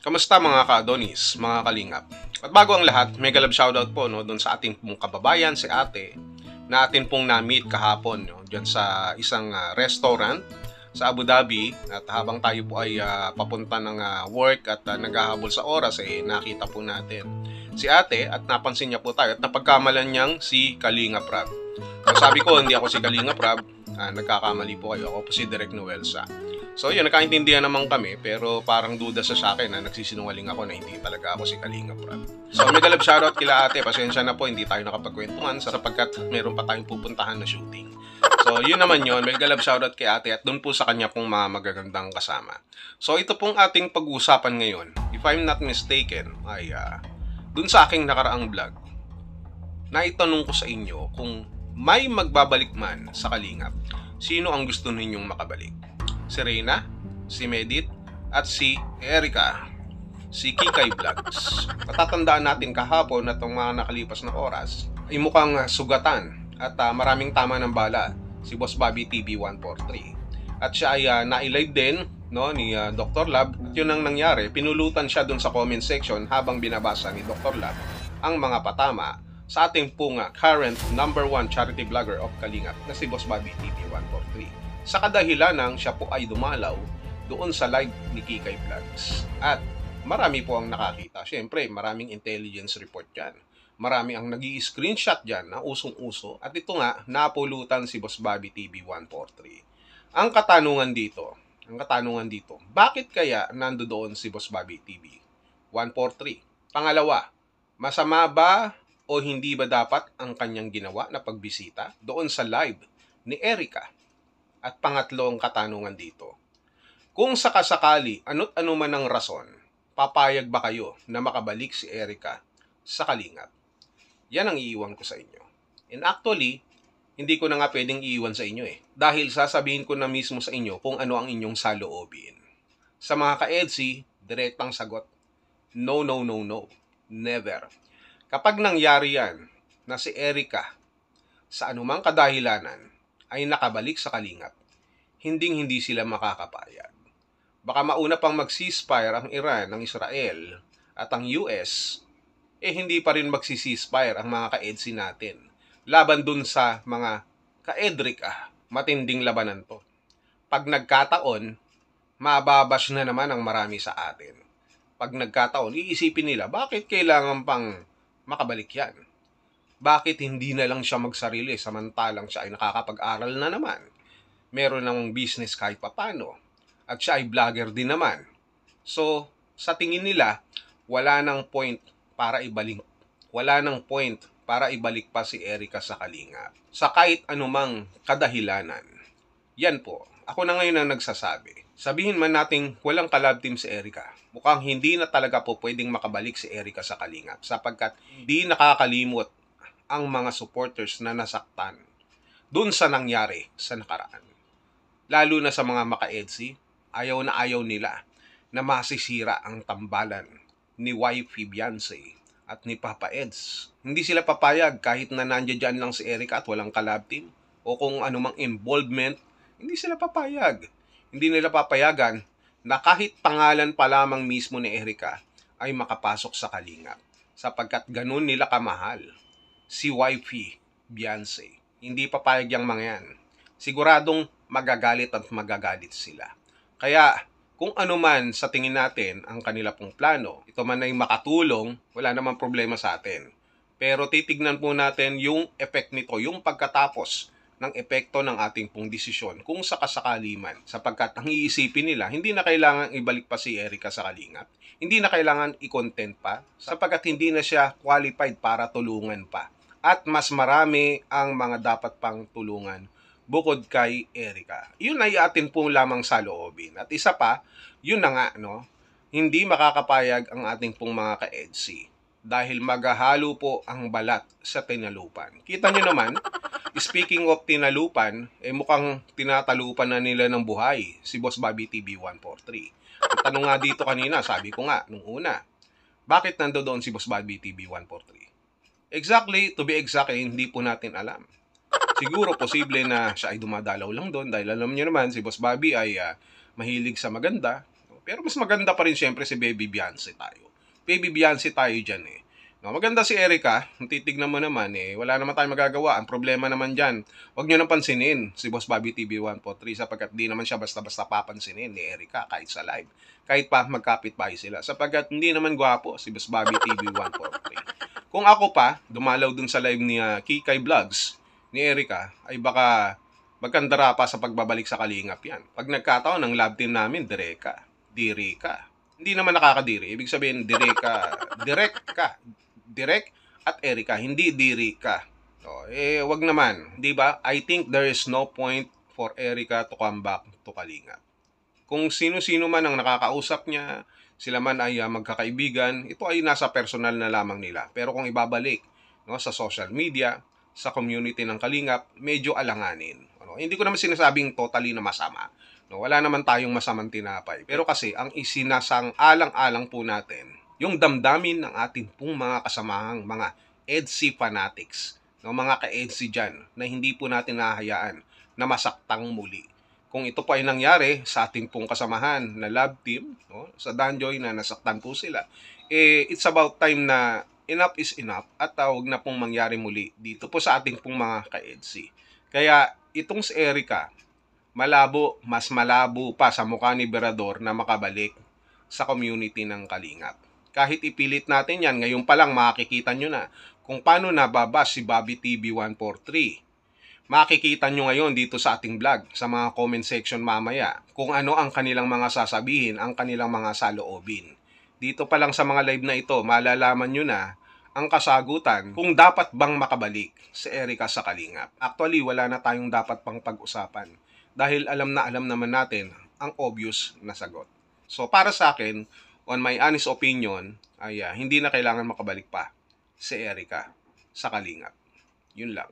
Kamusta mga ka-Adonis, mga kalingap? At bago ang lahat, mega love shoutout po doon sa ating pong kababayan, si ate, na atin pong na-meet kahapon dyan sa isang restaurant sa Abu Dhabi. At habang tayo po ay papunta ng work at naghahabol sa oras, nakita po natin si ate at napansin niya po tayo at napagkamalan niyang si Kalinga Prab. So sabi ko, hindi ako si Kalinga Prab, nagkakamali po kayo, ako po si Direk Noelsa. So yun, nakaintindihan naman kami, pero parang duda sa akin na nagsisinungaling ako na hindi talaga ako si Kalinga Prab. So mega love shoutout kila ate, pasensya na po hindi tayo nakapagkwentuhan sapagkat meron pa tayong pupuntahan na shooting. So yun naman yun, mega love shoutout kay ate at doon po sa kanya pong mga magagandang kasama. So ito pong ating pag-uusapan ngayon, if I'm not mistaken, ay doon sa aking nakaraang vlog, naitanong ko sa inyo kung may magbabalik man sa Kalingap, sino ang gusto ninyong makabalik? Si Reyna, si Medit, at si Erica, si Kikay Vlogs. Matatandaan natin kahapon at ang mga nakalipas na oras ay mukhang sugatan at maraming tama ng bala si Boss Bobby TV 143. At siya ay na-live din ni Dr. Lab. At yun ang nangyari, pinulutan siya dun sa comment section habang binabasa ni Dr. Lab ang mga patama sa ating pong current #1 charity vlogger of Kalingap na si Boss Bobby TV 143. Sa kadahilan ng siya po ay dumalaw doon sa live ni Kikay Vlogs. At marami po ang nakakita. Siyempre, maraming intelligence report dyan. Marami ang nag-i-screenshot dyan na usong-uso. At ito nga, napulutan si Boss Bobby TV 143. Ang katanungan dito, bakit kaya nando doon si Boss Bobby TV 143? Pangalawa, masama ba o hindi ba dapat ang kanyang ginawa na pagbisita doon sa live ni Erica? At pangatlong katanungan dito, kung sakasakali ano't ano man ang rason, papayag ba kayo na makabalik si Erica sa Kalingap? Yan ang iiwan ko sa inyo. And actually, hindi ko na nga pwedeng iiwan sa inyo dahil sasabihin ko na mismo sa inyo kung ano ang inyong saloobin. Sa mga ka-EDSI, direktang sagot, no, no, no, no. Never. Kapag nangyari yan na si Erica sa anumang kadahilanan ay nakabalik sa Kalingap, hindi sila makakapayag. Baka mauna pang mag-ceasefire ang Iran, ang Israel, at ang US, hindi pa rin mag-ceasefire ang mga ka-EDSI natin. Laban dun sa mga ka-EDRIC, matinding labanan to. Pag nagkataon, mababash na naman ang marami sa atin. Pag nagkataon, iisipin nila, bakit kailangan pang makabalik yan? Bakit hindi na lang siya magsarili samantalang siya ay nakakapag-aral na naman? Meron ng business kahit papano. At siya ay vlogger din naman. So, sa tingin nila, wala nang point para ibalik pa si Erica sa Kalingap. Sa kahit anumang kadahilanan. Yan po. Ako na ngayon ang nagsasabi. Sabihin man nating walang collab team si Erica. Mukhang hindi na talaga po pwedeng makabalik si Erica sa Kalingap sapagkat hindi nakakalimot ang mga supporters na nasaktan dun sa nangyari sa nakaraan. Lalo na sa mga maka-EDSI, ayaw na ayaw nila na masisira ang tambalan ni Wifey Beyonce at ni Papa Eds. Hindi sila papayag kahit na nandiyan lang si Erica at walang collab team o kung anumang involvement, hindi sila papayag. Hindi nila papayagan na kahit pangalan pa lamang mismo ni Erica ay makapasok sa Kalingap sapagkat ganun nila kamahal si Wifey Beyonce. Hindi papayag yang mga yan. Siguradong magagalit sila. Kaya kung ano man sa tingin natin ang kanila pong plano, ito man ay makatulong, wala namang problema sa atin. Pero titignan po natin yung effect nito, yung pagkatapos ng epekto ng ating pong desisyon kung sakasakali man. Sapagkat ang iisipin nila, hindi na kailangan ibalik pa si Erica sa Kalingap. Hindi na kailangan i-content pa sapagkat hindi na siya qualified para tulungan pa. At mas marami ang mga dapat pang tulungan bukod kay Erica. Yun ay atin po lamang saloobin. At isa pa, yun na nga, hindi makakapayag ang ating pong mga ka-EDSI dahil maghahalo po ang balat sa tinalupan. Kita nyo naman, speaking of tinalupan, mukhang tinatalupan na nila ng buhay si Boss Bobby TV 143. Ang tanong nga dito kanina, sabi ko nga, nung una, bakit nandoon si Boss Bobby TV 143? Exactly, to be exact, hindi po natin alam. Siguro posible na siya ay dumadalaw lang doon dahil alam niyo naman si Boss Bobby ay mahilig sa maganda. Pero mas maganda pa rin siyempre si Baby Beyonce tayo. Baby Beyonce tayo dyan eh. No, maganda si Erica, kung titignan mo naman eh, wala naman tayong magagawa. Ang problema naman dyan, huwag nyo nang pansinin si Boss Bobby TV 143 sapagkat di naman siya basta-basta papansinin ni Erica kahit sa live. Kahit pa magkapit-bahay sila sapagkat hindi naman gwapo si Boss Bobby TV 143. Kung ako pa, dumalaw dun sa live ni Kikay Vlogs ni Erica, ay baka magkandara pa sa pagbabalik sa Kalingap yan. Pag nagkataon ng love team namin, diri ka. Hindi naman nakakadiri. Ibig sabihin, direct at Erica, hindi diri ka. So, wag naman, 'di ba? I think there is no point for Erica to come back to Kalingap. Kung sino-sino man ang nakakausap niya, sila man ay magkakaibigan, ito ay nasa personal na lamang nila. Pero kung ibabalik, no, sa social media, sa community ng Kalingap, medyo alanganin. Ano? Hindi ko naman sinasabing totally na masama. No, wala naman tayong masamang tinapay. Pero kasi ang isinasang alang-alang po natin, yung damdamin ng ating pong mga kasamahang mga EDSI fanatics, no, mga ka-EDSI dyan, na hindi po natin nahahayaan na masaktang muli. Kung ito po ay nangyari sa ating pong kasamahan na love team, no, sa Danjoy na nasaktan po sila, it's about time na enough is enough at huwag na pong mangyari muli dito po sa ating pong mga ka-EDSI. Kaya itong si Erica, mas malabo pa sa mukha ni Berador na makabalik sa community ng Kalingap. Kahit ipilit natin yan, ngayon pa lang makikita nyo na kung paano nababas si Bobby TV 143. Makikita nyo ngayon dito sa ating vlog, sa mga comment section mamaya, kung ano ang kanilang mga sasabihin, ang kanilang mga saloobin. Dito pa lang sa mga live na ito, malalaman nyo na ang kasagutan kung dapat bang makabalik si Erica sa Kalingap. Actually, wala na tayong dapat pang pag-usapan dahil alam naman natin ang obvious na sagot. So para sa akin, on my honest opinion, ay hindi na kailangan makabalik pa si Erica sa Kalingap. Yun lang.